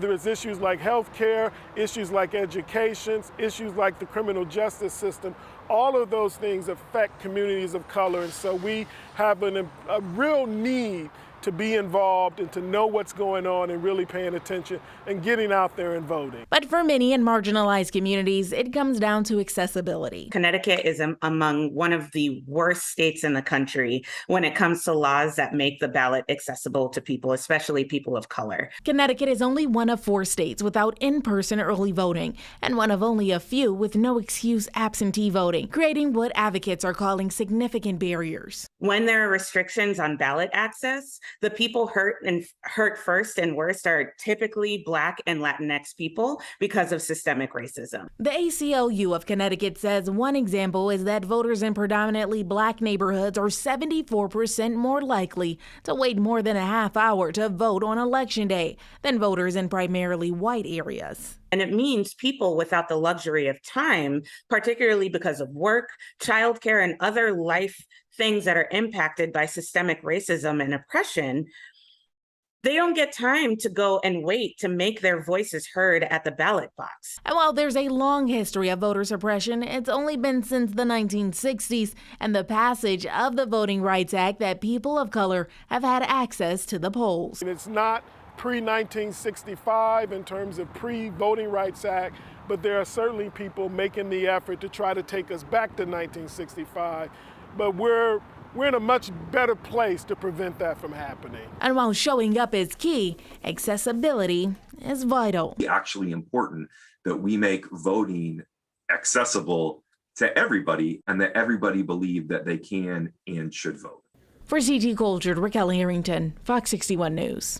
There's issues like healthcare, issues like education, issues like the criminal justice system. All of those things affect communities of color, and so we have a real need to be involved and to know what's going on and really paying attention and getting out there and voting. But for many in marginalized communities, it comes down to accessibility. Connecticut is among one of the worst states in the country when it comes to laws that make the ballot accessible to people, especially people of color. Connecticut is only one of 4 states without in-person early voting, and one of only a few with no excuse absentee voting, creating what advocates are calling significant barriers. When there are restrictions on ballot access, the people hurt first and worst are typically Black and Latinx people because of systemic racism. The ACLU of Connecticut says one example is that voters in predominantly Black neighborhoods are 74% more likely to wait more than a half hour to vote on Election Day than voters in primarily white areas. And it means people without the luxury of time, particularly because of work, childcare, and other life things that are impacted by systemic racism and oppression, they don't get time to go and wait to make their voices heard at the ballot box. And while there's a long history of voter suppression, it's only been since the 1960s and the passage of the Voting Rights Act that people of color have had access to the polls. And it's not pre-1965 in terms of pre-Voting Rights Act, but there are certainly people making the effort to try to take us back to 1965. But we're in a much better place to prevent that from happening. And while showing up is key, accessibility is vital. It's actually important that we make voting accessible to everybody and that everybody believe that they can and should vote. For CT Culture, Raquel Harrington, Fox 61 News.